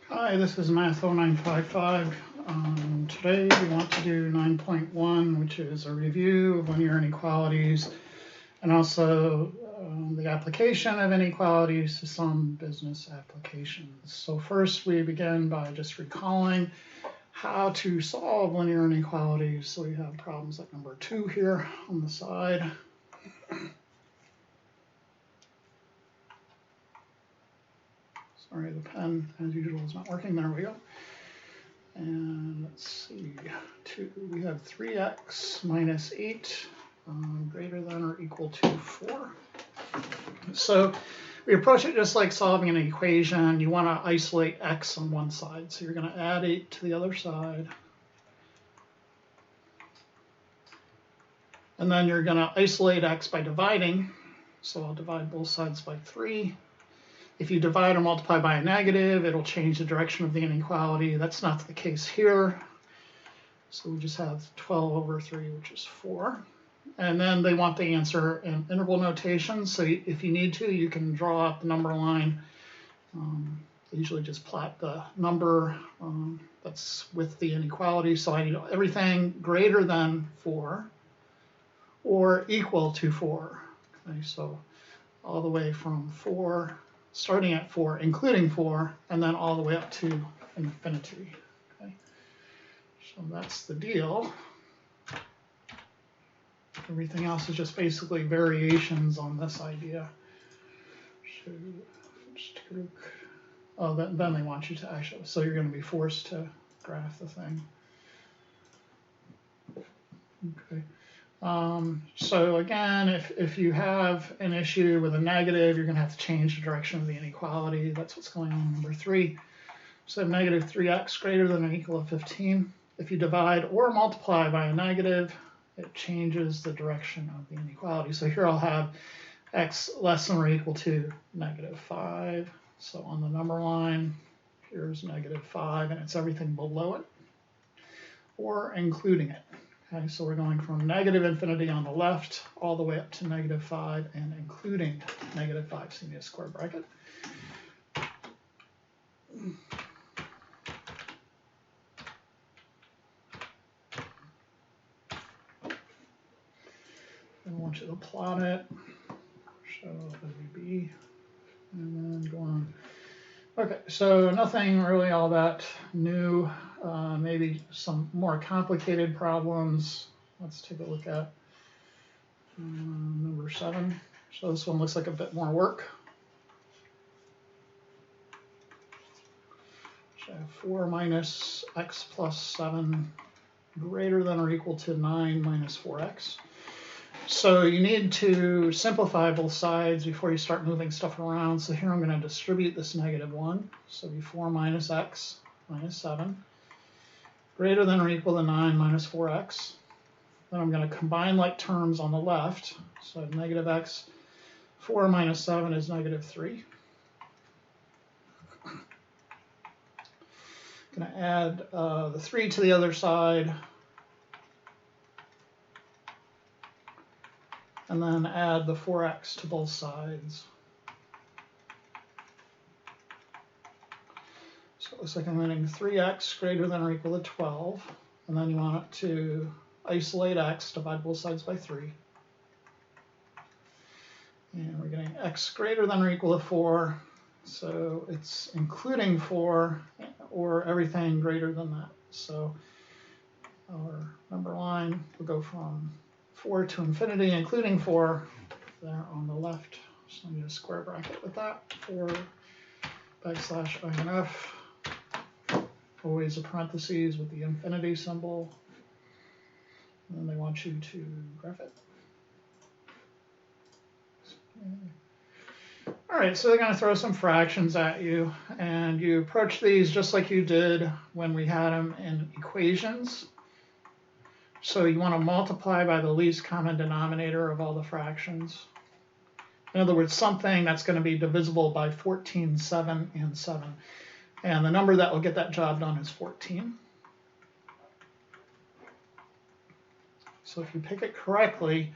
Hi, this is Math 0955. Today we want to do 9.1, which is a review of linear inequalities and also the application of inequalities to some business applications. So first we begin by just recalling how to solve linear inequalities. So we have problems like number 2 here on the side. Sorry, the pen, as usual, is not working. There we go. And let's see, we have 3x minus 8 greater than or equal to 4. So we approach it just like solving an equation. You want to isolate x on one side. So you're going to add 8 to the other side. And then you're going to isolate x by dividing. So I'll divide both sides by 3. If you divide or multiply by a negative, it'll change the direction of the inequality. That's not the case here. So we just have 12 over 3, which is 4. And then they want the answer in interval notation. So if you need to, you can draw out the number line. They usually just plot the number that's with the inequality. So I need everything greater than 4 or equal to 4. Okay, so all the way from 4, starting at 4, including 4, and then all the way up to infinity. Okay, so that's the deal. Everything else is just basically variations on this idea. Oh, then they want you to actually, so you're going to be forced to graph the thing. Okay. So again, if you have an issue with a negative, you're going to have to change the direction of the inequality. That's what's going on in number 3. So negative 3x greater than or equal to 15. If you divide or multiply by a negative, it changes the direction of the inequality. So here I'll have x less than or equal to negative 5. So on the number line, here's negative 5, and it's everything below it or including it. Okay, so we're going from negative infinity on the left all the way up to negative 5 and including negative 5. So you need a square bracket. I want you to plot it, show WB, and then go on. Okay, so nothing really all that new, maybe some more complicated problems. Let's take a look at number 7. So this one looks like a bit more work. So 4 minus x plus 7 greater than or equal to 9 minus 4x. So you need to simplify both sides before you start moving stuff around. So here I'm going to distribute this negative 1. So it'll be 4 minus x minus 7 greater than or equal to 9 minus 4x. Then I'm going to combine like terms on the left. So negative x, 4 minus 7 is negative 3. I'm going to add the 3 to the other side. And then add the 4x to both sides. So it looks like I'm getting 3x greater than or equal to 12. And then you want it to isolate x, divide both sides by 3. And we're getting x greater than or equal to 4. So it's including 4 or everything greater than that. So our number line will go from 4 to infinity, including 4 there on the left. So I need a square bracket with that. 4 backslash INF. Always a parentheses with the infinity symbol. And then they want you to graph it. All right, so they're going to throw some fractions at you, and you approach these just like you did when we had them in equations. So you want to multiply by the least common denominator of all the fractions. In other words, something that's going to be divisible by 14, 7, and 7. And the number that will get that job done is 14. So if you pick it correctly,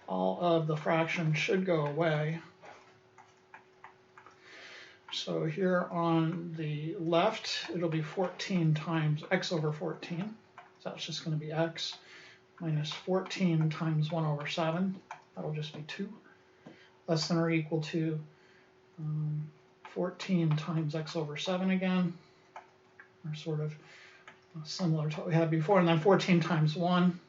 all of the fractions should go away. So here on the left, it'll be 14 times x over 14. So that's just going to be x minus 14 times 1 over 7. That'll just be 2. Less than or equal to 14 times x over 7 again. Or sort of similar to what we had before. And then 14 times 1.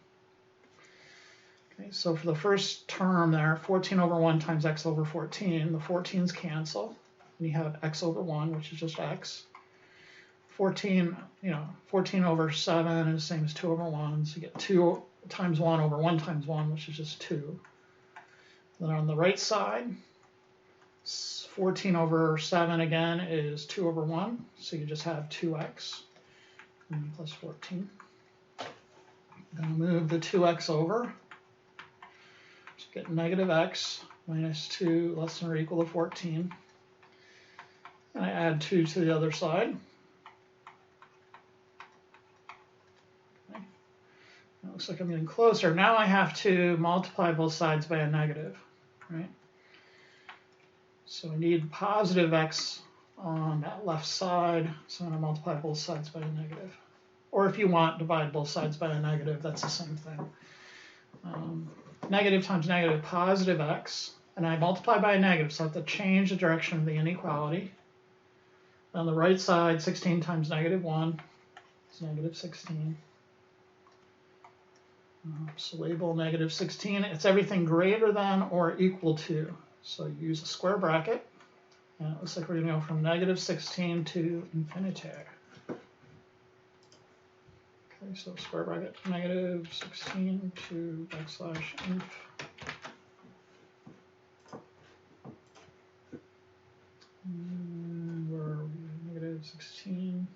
Okay, so for the first term there, 14 over 1 times x over 14. The 14's cancel. And you have x over 1, which is just x. 14 over 7 is the same as 2 over 1. So you get 2 times 1 over 1 times 1, which is just 2. Then on the right side, 14 over 7 again is 2 over 1. So you just have 2x plus 14. I'm going to move the 2x over. So get negative x minus 2 less than or equal to 14. And I add 2 to the other side. Okay. It looks like I'm getting closer. Now I have to multiply both sides by a negative, right? So I need positive x on that left side, so I'm going to multiply both sides by a negative. Or if you want, divide both sides by a negative, that's the same thing. Negative times negative, positive x, and I multiply by a negative, so I have to change the direction of the inequality. On the right side, 16 times negative 1 is negative 16. So label negative 16. It's everything greater than or equal to. So you use a square bracket. And it looks like we're going to go from negative 16 to infinity. Okay, so square bracket, negative 16 to backslash inf. And where are we? Negative 16.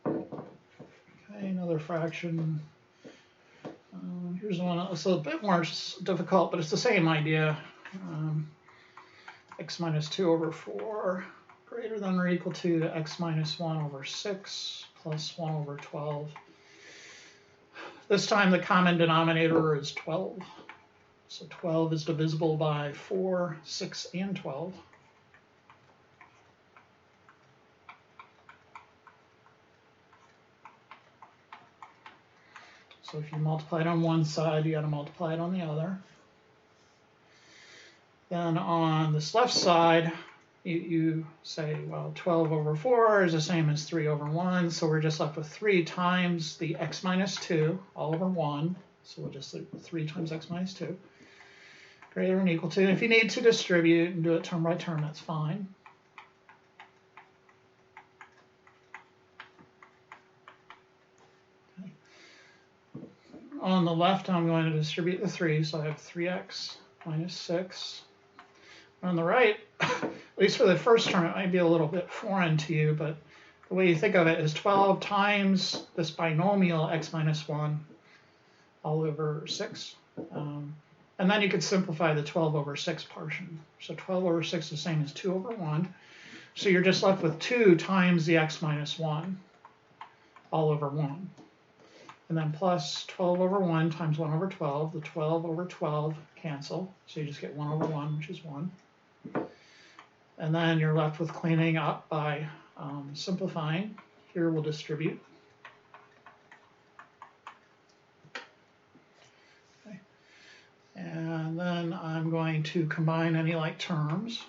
Okay, another fraction. Here's one that's a bit more difficult, but it's the same idea. X minus 2 over 4 greater than or equal to x minus 1 over 6 plus 1 over 12. This time the common denominator is 12. So 12 is divisible by 4, 6, and 12. So if you multiply it on one side, you got to multiply it on the other. Then on this left side, you say, well, 12 over 4 is the same as 3 over 1, so we're just left with 3 times the x minus 2 all over 1. So we'll just do 3 times x minus 2, greater than or equal to. And if you need to distribute and do it term by term, that's fine. Okay. On the left, I'm going to distribute the 3, so I have 3x minus 6. On the right, at least for the first term, it might be a little bit foreign to you, but the way you think of it is 12 times this binomial x minus 1 all over 6. And then you could simplify the 12 over 6 portion. So 12 over 6 is the same as 2 over 1. So you're just left with 2 times the x minus 1 all over 1. And then plus 12 over 1 times 1 over 12. The 12 over 12 cancel. So you just get 1 over 1, which is 1. And then you're left with cleaning up by simplifying. Here we'll distribute. Okay. And then I'm going to combine any like terms.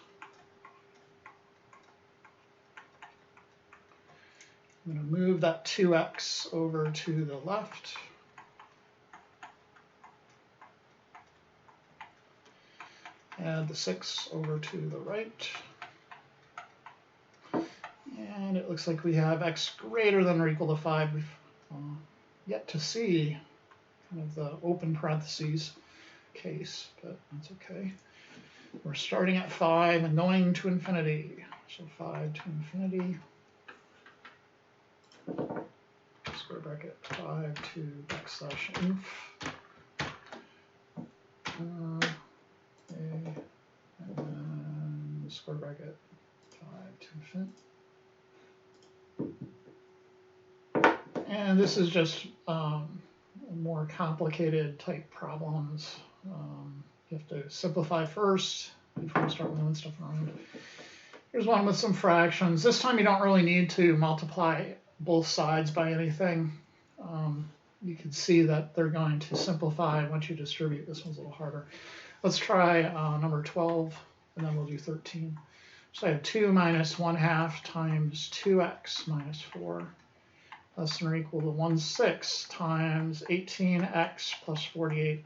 I'm going to move that 2x over to the left. Add the 6 over to the right. And it looks like we have x greater than or equal to 5. We've yet to see kind of the open parentheses case, but that's okay. We're starting at 5 and going to infinity. So 5 to infinity. Square bracket 5 to backslash inf. And then the square bracket 5 to infinity. And this is just more complicated type problems. You have to simplify first, before we start moving stuff around. Here's one with some fractions. This time you don't really need to multiply both sides by anything. You can see that they're going to simplify once you distribute. This one's a little harder. Let's try number 12, and then we'll do 13. So I have 2 minus 1/2 times 2x minus 4 less than or equal to 1/6 times 18x plus 48.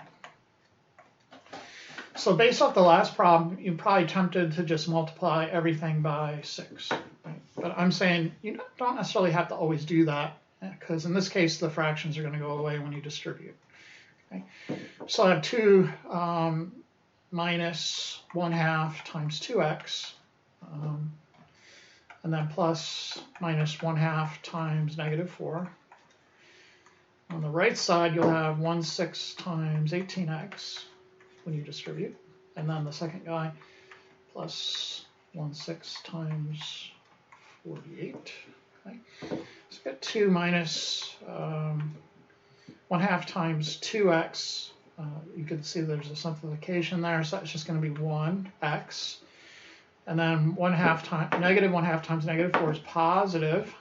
So based off the last problem, you're probably tempted to just multiply everything by 6. Right? But I'm saying you don't necessarily have to always do that, because in this case, the fractions are going to go away when you distribute. Okay? So I have 2 minus 1/2 times 2x, and then plus minus 1/2 times negative 4. On the right side, you'll have 1/6 times 18x when you distribute. And then the second guy, plus 1/6 times 48. Okay. So get 2 minus 1/2 times 2x. You can see there's a simplification there, so that's just going to be 1x. And then 1/2 times negative 1/2 times negative 4 is positive.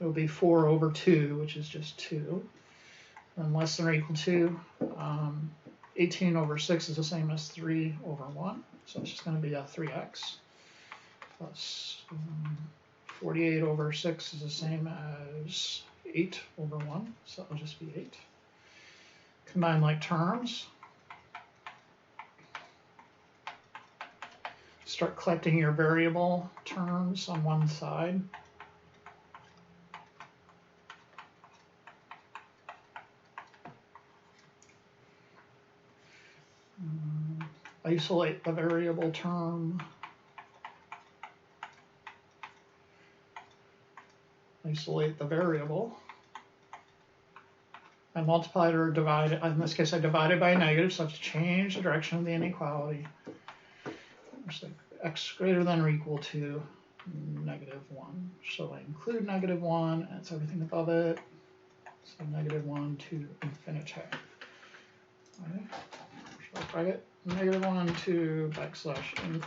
It'll be 4 over 2, which is just 2. And less than or equal to 18 over 6 is the same as 3 over 1. So it's just going to be a 3x. Plus 48 over 6 is the same as 8 over 1. So it'll just be 8. Combine like terms. Start collecting your variable terms on one side. Isolate the variable term. Isolate the variable. I multiplied or divided. In this case, I divided by a negative, so I have to change the direction of the inequality. So x greater than or equal to negative 1. So I include negative 1, and it's everything above it. So negative 1 to infinity. Okay. So if I get negative 1 to \inf,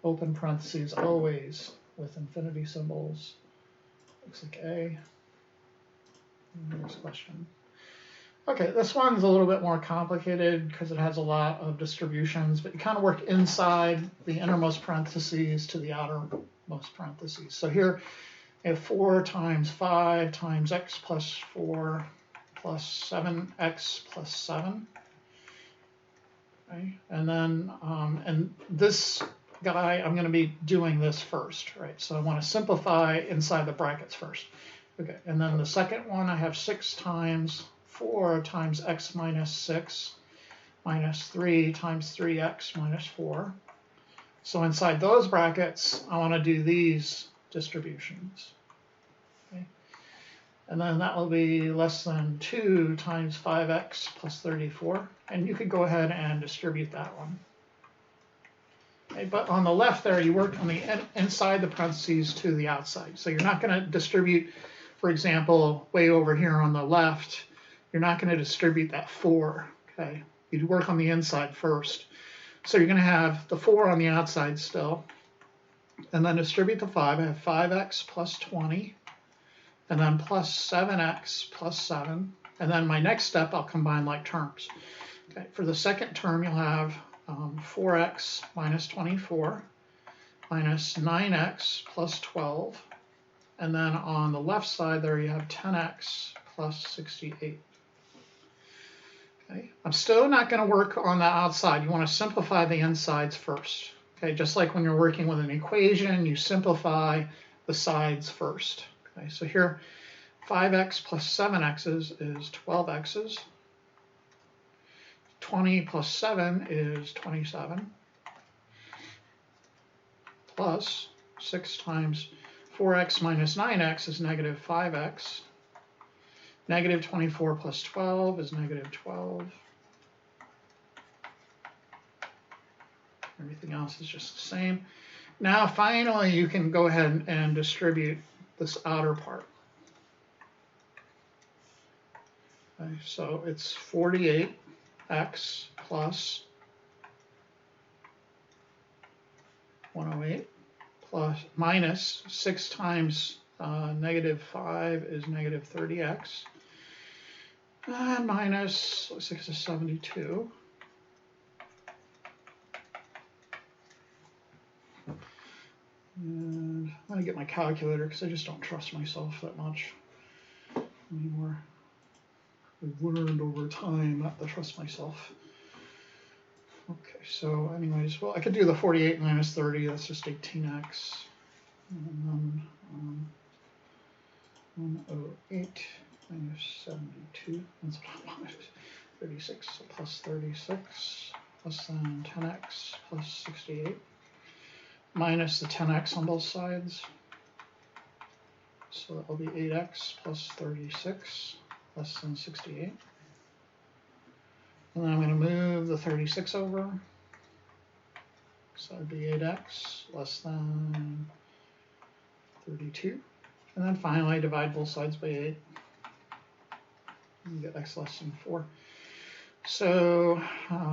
open parentheses, always with infinity symbols. Looks like A. Next question. Okay, this one's a little bit more complicated because it has a lot of distributions, but you kind of work inside the innermost parentheses to the outermost parentheses. So here I have 4 times 5 times x plus 4 plus 7x plus 7. Okay, and then and this guy, I'm going to be doing this first, right? So I want to simplify inside the brackets first. Okay, and then the second one, I have 6 times 4 times x minus 6 minus 3 times 3x minus 4. So inside those brackets, I want to do these distributions. Okay. And then that will be less than 2 times 5x plus 34. And you could go ahead and distribute that one. Okay, but on the left there, you work on the inside the parentheses to the outside. So you're not going to distribute, for example, way over here on the left, you're not going to distribute that 4. Okay, you'd work on the inside first. So you're going to have the 4 on the outside still, and then distribute the 5. I have 5x plus 20, and then plus 7x plus 7. And then my next step, I'll combine like terms. Okay, for the second term, you'll have 4x minus 24 minus 9x plus 12. And then on the left side there, you have 10x plus 68. Okay, I'm still not going to work on the outside. You want to simplify the insides first. Okay, just like when you're working with an equation, you simplify the sides first. Okay, so here 5x plus 7x's is 12x's. 20 plus 7 is 27. Plus 6 times 4x minus 9x is negative 5x. Negative 24 plus 12 is negative 12. Everything else is just the same. Now finally you can go ahead and distribute this outer part. Okay, so it's 48x plus 108 plus minus 6 times negative 5 is negative 30x. And minus 6 is 72. And I'm going to get my calculator because I just don't trust myself that much anymore. I've learned over time not to trust myself. Okay, so anyways, well, I could do the 48 minus 30. That's just 18x. And then 108 minus 72. That's what I wanted. 36 plus 36 less than 10x plus 68. Minus the 10x on both sides. So that will be 8x plus 36 less than 68. And then I'm going to move the 36 over. So that would be 8x less than 32. And then finally divide both sides by 8. You get x less than 4. So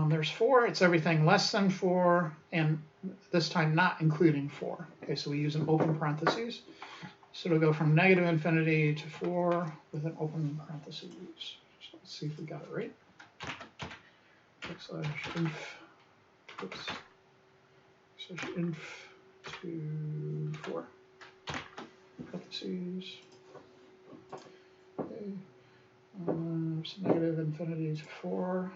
there's 4. It's everything less than 4, and this time not including 4. Okay, so we use an open parentheses. So it'll go from negative infinity to 4 with an open parentheses. So let's see if we got it right. Inf, oops, inf to 4. Parentheses. Okay. So negative infinity to 4.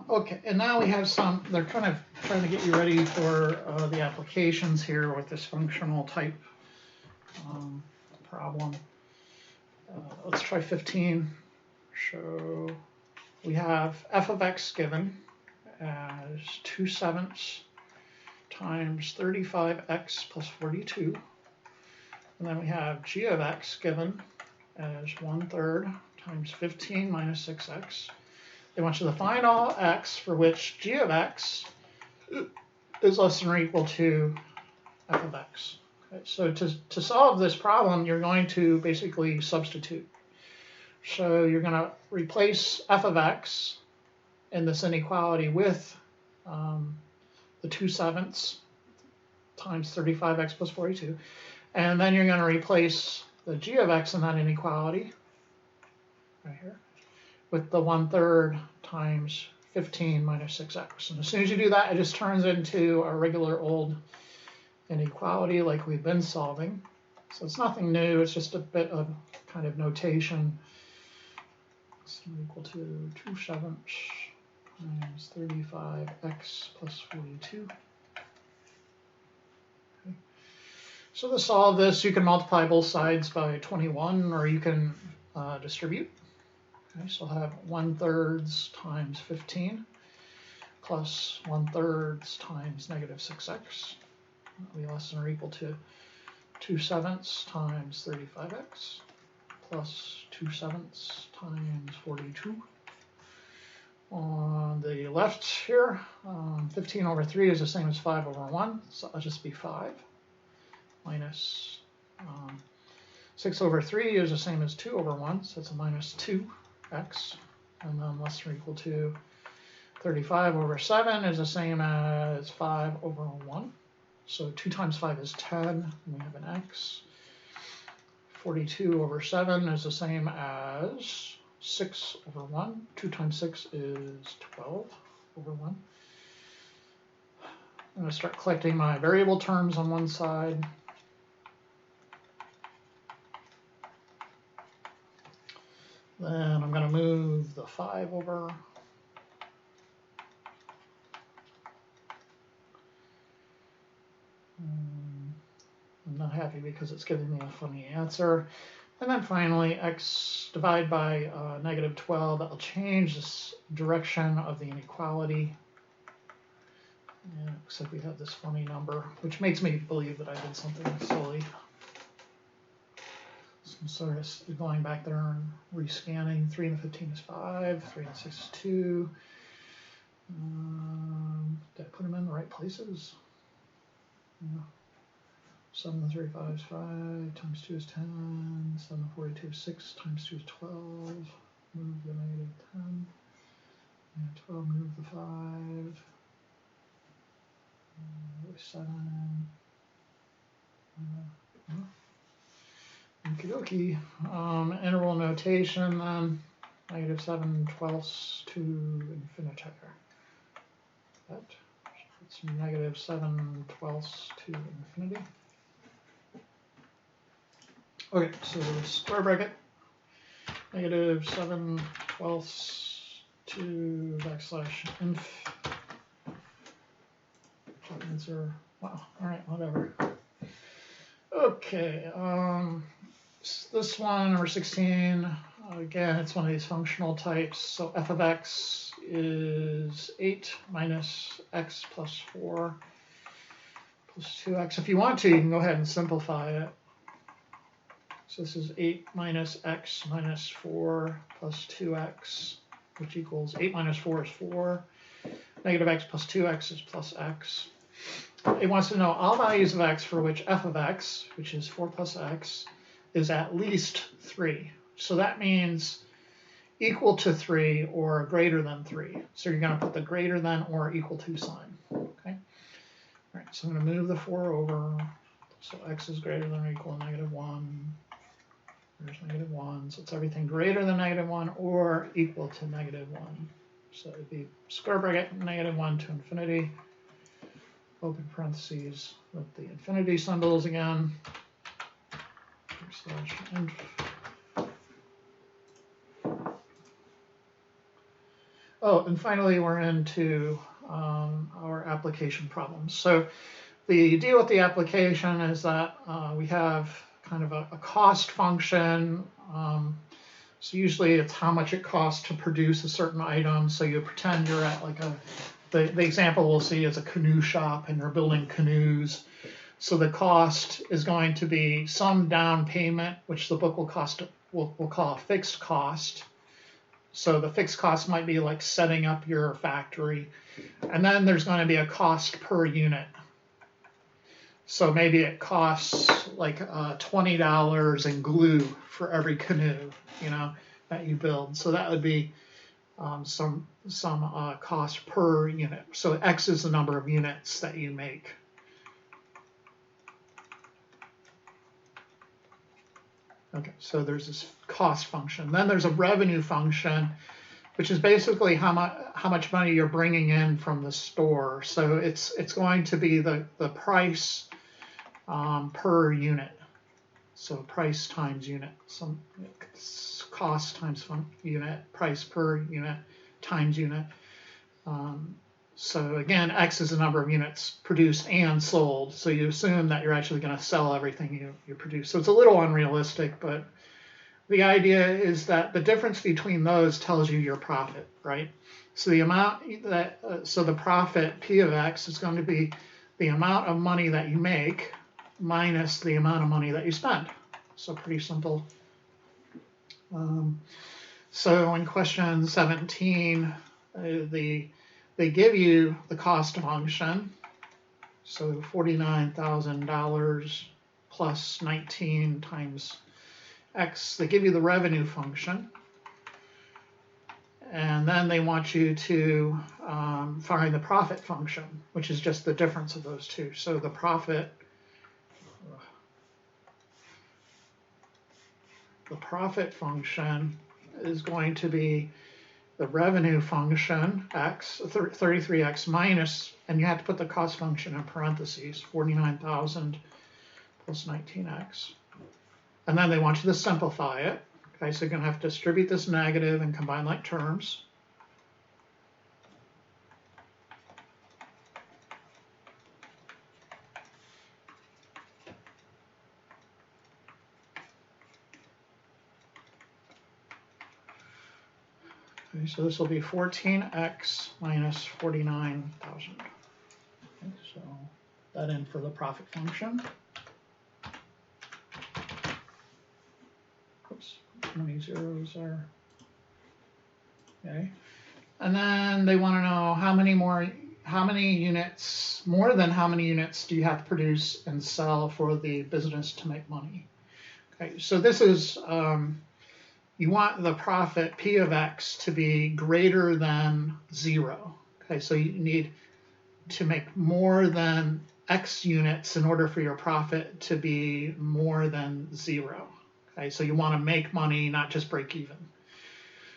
Okay, and now we have some, they're kind of trying to get you ready for the applications here with this functional type problem. Let's try 15. So we have f of x given as 2/7 times 35x plus 42. And then we have g of x given as 1/3 times 15 minus 6x. They want you to find all x for which g of x is less than or equal to f of x. Okay, so to solve this problem, you're going to basically substitute. So you're going to replace f of x in this inequality with the 2/7 times 35x plus 42. And then you're going to replace the g of x in that inequality, right here, with the 1/3 times 15 minus 6x. And as soon as you do that, it just turns into a regular old inequality like we've been solving. So it's nothing new, it's just a bit of kind of notation. It's equal to 2/7 times 35x plus 42. Okay. So to solve this, you can multiply both sides by 21, or you can distribute. Okay, so I'll have 1/3 times 15 plus 1/3 times negative 6x. That'll be less than or equal to 2/7 times 35x plus 2/7 times 42. On the left here, 15 over 3 is the same as 5 over 1, so that'll just be 5 minus 6 over 3 is the same as 2 over 1, so it's a minus 2x, and then less than or equal to 35 over 7 is the same as 5 over 1. So 2 times 5 is 10, and we have an x. 42 over 7 is the same as 6 over 1. 2 times 6 is 12 over 1. I'm going to start collecting my variable terms on one side. Then I'm going to move the 5 over. I'm not happy because it's giving me a funny answer. And then finally, x divided by negative 12. That will change this direction of the inequality. And it looks like we have this funny number, which makes me believe that I did something silly. So I'm sort of going back there and rescanning. 3 and 15 is 5. 3 and 6 is 2. Did I put them in the right places? Yeah. 7 and 35 is 5, times 2 is 10, 7 and 42 is 6, times 2 is 12, move the negative 10, and 12, move the 5. 7. Okie dokie. Interval notation then, -7/12 to infinity. It's -7/12 to infinity. Okay, so square bracket, -7/12 to \inf. Answer. Wow. All right, whatever. Okay. This one, number 16. Again, it's one of these functional types. So f of x is 8 minus x plus 4 plus 2x. If you want to, you can go ahead and simplify it. So this is 8 minus x minus 4 plus 2x, which equals 8 minus 4 is 4. Negative x plus 2x is plus x. It wants to know all values of x for which f of x, which is 4 plus x, is at least 3. So that means equal to 3 or greater than 3. So you're going to put the greater than or equal to sign. Okay. All right. So I'm going to move the 4 over. So x is greater than or equal to -1. There's -1. So it's everything greater than -1 or equal to -1. So it'd be square bracket -1 to infinity. Open parentheses with the infinity symbols again. /inf. Oh, and finally we're into our application problems. So the deal with the application is that we have kind of a cost function. So usually it's how much it costs to produce a certain item. So you pretend you're at like the example we'll see is a canoe shop and you're building canoes. So the cost is going to be some down payment, which the book will call a fixed cost. So the fixed cost might be like setting up your factory. And then there's going to be a cost per unit. So maybe it costs like $20 in glue for every canoe, that you build. So that would be some cost per unit. So X is the number of units that you make. Okay, so there's this cost function. Then there's a revenue function, which is basically how much money you're bringing in from the store. So it's going to be the price per unit. So price times unit. Some cost times unit, price per unit times unit. So again, X is the number of units produced and sold. So you assume that you're actually going to sell everything you produce. So it's a little unrealistic, but the idea is that the difference between those tells you your profit, right? So the amount that, so the profit P of X is going to be the amount of money that you make minus the amount of money that you spend. So pretty simple. So in question 17, they give you the cost function, so $49,000 plus 19 times X. They give you the revenue function, and then they want you to find the profit function, which is just the difference of those two. So the profit function is going to be the revenue function, x, 33x minus, and you have to put the cost function in parentheses, 49,000 plus 19x. And then they want you to simplify it. Okay, so you're going to have to distribute this negative and combine like terms. Okay, so this will be 14x minus 49,000. Okay, so that in for the profit function. Oops, how many zeros there? Okay, and then they want to know how many units, more than how many units do you have to produce and sell for the business to make money? Okay, so this is you want the profit P of X to be greater than 0. Okay, so you need to make more than X units in order for your profit to be more than 0. Okay, so you want to make money, not just break even.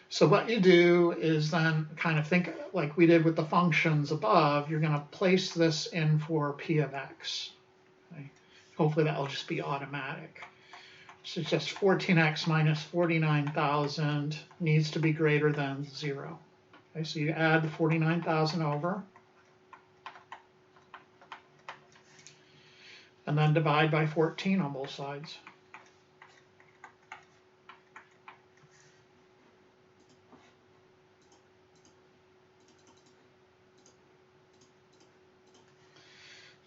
So what you do is then kind of think like we did with the functions above. You're going to place this in for P of X. Okay? Hopefully that will just be automatic. So it's just 14x minus 49,000 needs to be greater than 0. Okay, so you add the 49,000 over. And then divide by 14 on both sides.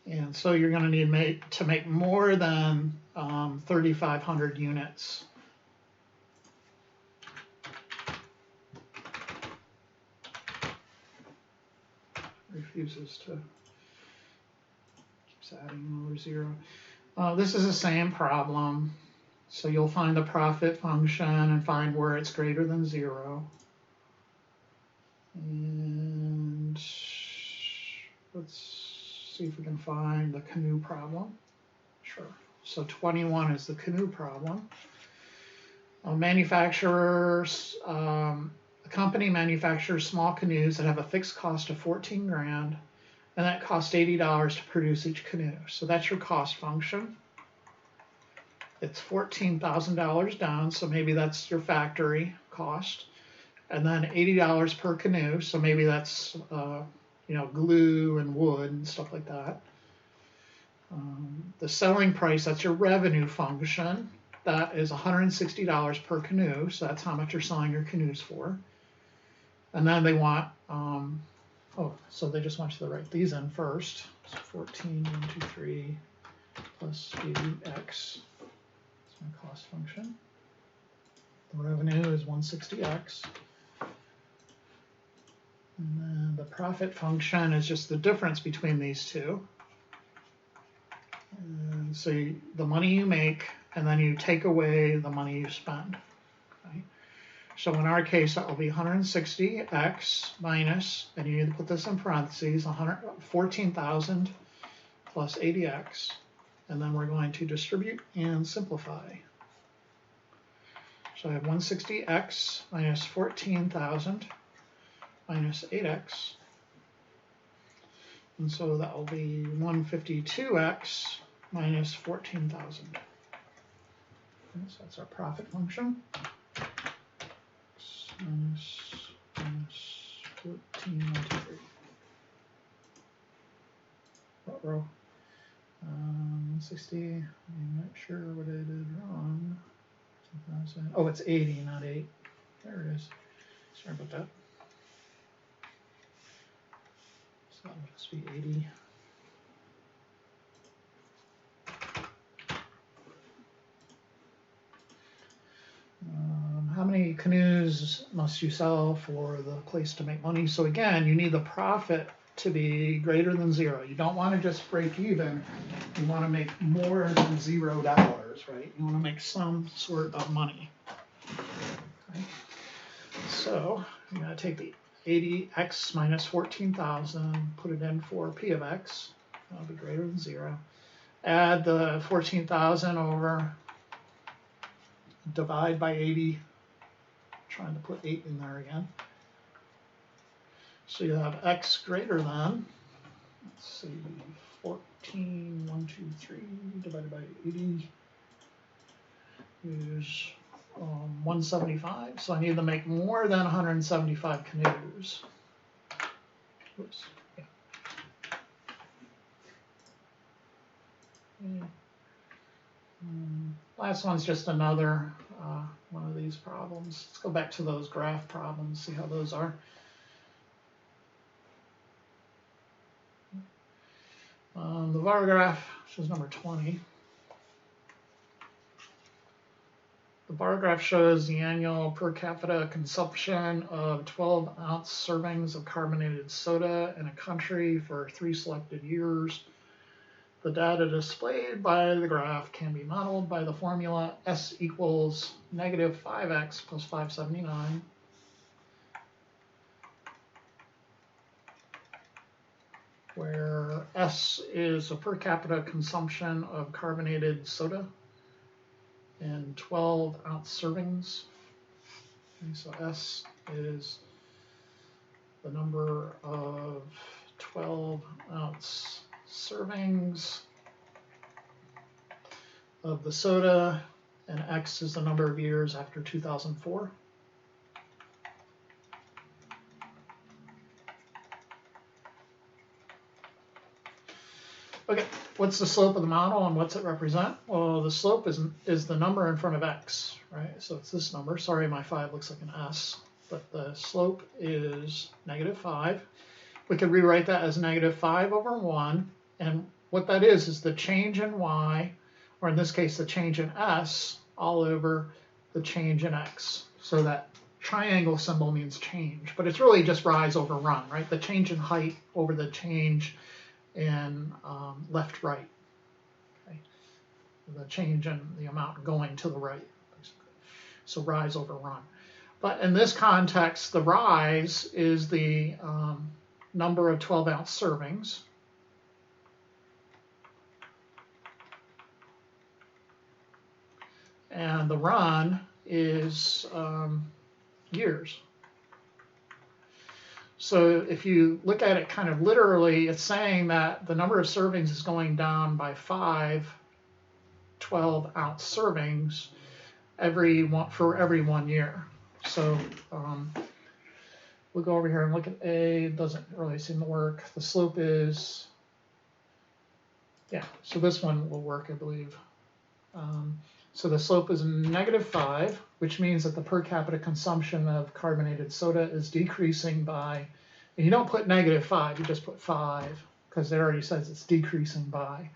And so you're going to need to make more than 3,500 units. Refuses to, keeps adding over 0. This is the same problem. So you'll find the profit function and find where it's greater than 0. And let's see if we can find the canoe problem. Sure. So 21 is the canoe problem. Manufacturers, a company manufactures small canoes that have a fixed cost of 14 grand, and that costs $80 to produce each canoe. So that's your cost function. It's $14,000 down, so maybe that's your factory cost. And then $80 per canoe, so maybe that's glue and wood and stuff like that. The selling price, that's your revenue function. That is $160 per canoe, so that's how much you're selling your canoes for. And then they want, so they just want you to write these in first. So 14,123 plus 80x. That's my cost function. The revenue is 160x. And then the profit function is just the difference between these two. And so the money you make, and then you take away the money you spend. Okay? So in our case, that will be 160x minus, and you need to put this in parentheses, 14,000 plus 80x. And then we're going to distribute and simplify. So I have 160x minus 14,000 minus 8x. And so that will be 152x minus 14,000. So that's our profit function. X minus 14,123. What row? 160. I'm not sure what I did wrong. 2,000. Oh, it's 80, not 8. There it is. Sorry about that. So that must be 80. How many canoes must you sell for the place to make money? So again, you need the profit to be greater than 0. You don't want to just break even. You want to make more than $0, right? You want to make some sort of money. Okay. So I'm going to take the 80x minus 14,000, put it in for P of x. That'll be greater than 0. Add the 14,000 over, divide by 80. Trying to put 8 in there again. So you have x greater than, let's see, 14,123 divided by 80 is 175. So I need to make more than 175 canoes. Oops. Yeah. Last one's just another one of these problems. Let's go back to those graph problems, see how those are. The bar graph, which is number 20. The bar graph shows the annual per capita consumption of 12-ounce servings of carbonated soda in a country for 3 selected years. The data displayed by the graph can be modeled by the formula S equals negative 5x plus 579. where S is a per capita consumption of carbonated soda in 12-ounce servings. Okay, so S is the number of 12-ounce servings of the soda, and X is the number of years after 2004. Okay, what's the slope of the model and what's it represent? Well, the slope is the number in front of X, right? So it's this number. Sorry, my 5 looks like an S, but the slope is -5. We could rewrite that as -5 over 1, and what that is the change in Y, or in this case, the change in S, all over the change in X. So that triangle symbol means change, but it's really just rise over run, right? The change in height over the change in left, right. Okay? The change in the amount going to the right, basically. So rise over run. But in this context, the rise is the number of 12-ounce servings. And the run is years. So if you look at it kind of literally, it's saying that the number of servings is going down by 5 12-ounce servings for every 1 year. So we'll go over here and look at A. It doesn't really seem to work. The slope is, yeah, so this one will work, I believe. So the slope is -5, which means that the per capita consumption of carbonated soda is decreasing by, and you don't put -5, you just put 5, because it already says it's decreasing by.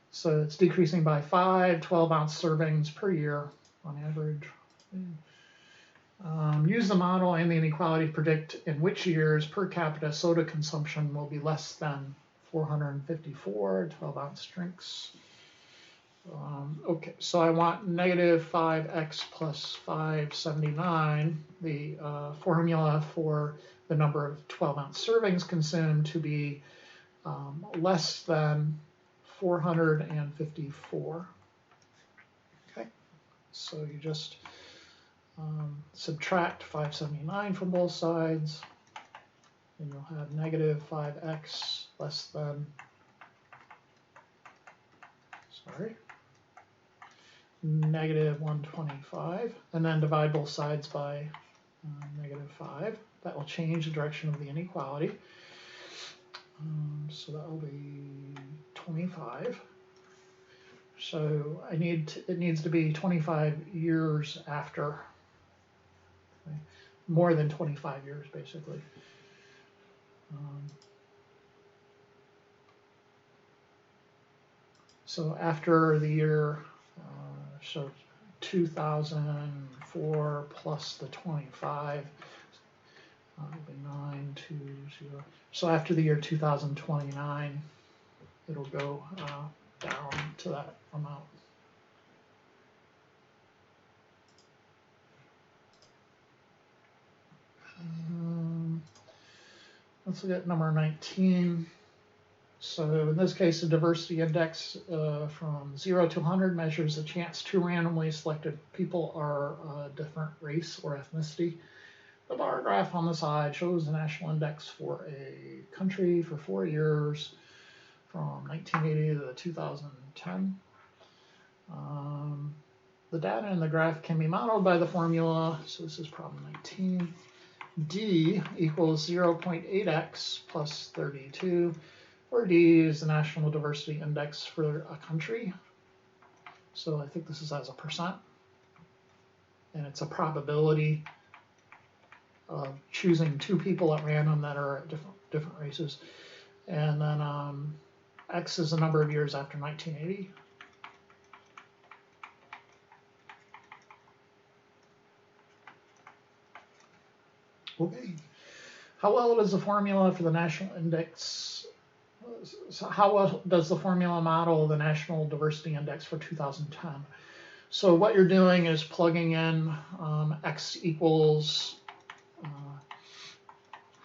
So it's decreasing by 5 12-ounce servings per year on average. Use the model and the inequality to predict in which years per capita soda consumption will be less than 454 12-ounce drinks. Okay, so I want -5x plus 579, the formula for the number of 12-ounce servings consumed, to be less than 454. Okay, so you just subtract 579 from both sides, and you'll have -5x less than, -125, and then divide both sides by -5. That will change the direction of the inequality. So that will be 25. So it needs to be 25 years after, okay? More than 25 years, basically. So after the year, so 2004 plus the 25, it'll be 920. So after the year 2029, it'll go down to that amount. Let's look at number 19. So in this case, the diversity index from 0 to 100 measures the chance two randomly selected people are a different race or ethnicity. The bar graph on the side shows the national index for a country for 4 years from 1980 to 2010. The data in the graph can be modeled by the formula, so this is problem 19. D equals 0.8x plus 32, where D is the national diversity index for a country. So I think this is as a percent, and it's a probability of choosing 2 people at random that are at different races. And then X is the number of years after 1980. Okay. How well does the formula for the national index, so how well does the formula model the national diversity index for 2010? So what you're doing is plugging in X equals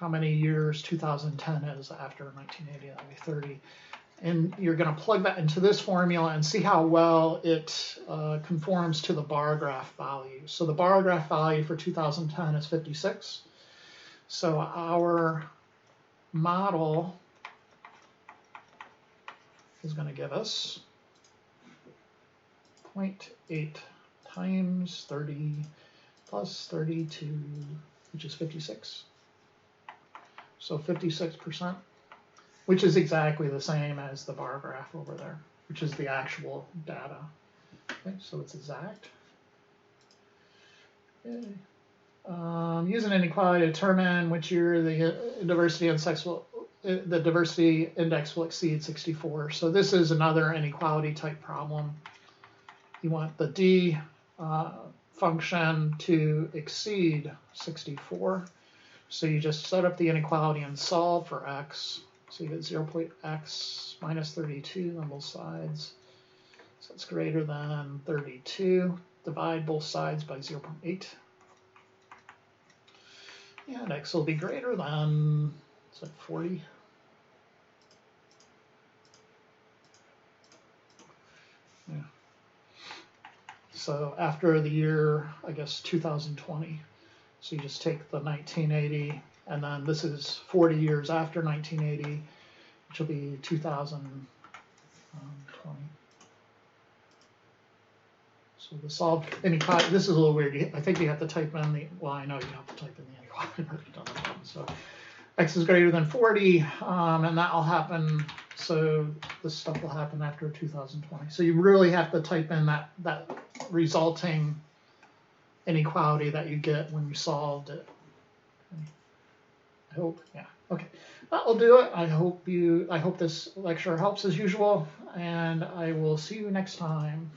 how many years 2010 is after 1980, that would be 30. And you're going to plug that into this formula and see how well it conforms to the bar graph value. So the bar graph value for 2010 is 56. So our model is going to give us 0.8 times 30 plus 32, which is 56. So 56%, which is exactly the same as the bar graph over there, which is the actual data. Okay, so it's exact. Okay. Use an inequality to determine which year the diversity index will exceed 64. So this is another inequality type problem. You want the D function to exceed 64. So you just set up the inequality and solve for x. So you get 0.x minus 32 on both sides. So it's greater than 32. Divide both sides by 0.8. And x will be greater than, is it 40? Yeah. So after the year, I guess, 2020. So you just take the 1980, and then this is 40 years after 1980, which will be 2020. So the solved inequality, this is a little weird. I think you have to type in the, well, I know you have to type in the inequality, but it doesn't happen. So x is greater than 40, and that will happen, so this stuff will happen after 2020. So you really have to type in that resulting inequality that you get when you solved it. Okay. I hope, yeah, okay. That'll do it. I hope this lecture helps as usual, and I will see you next time.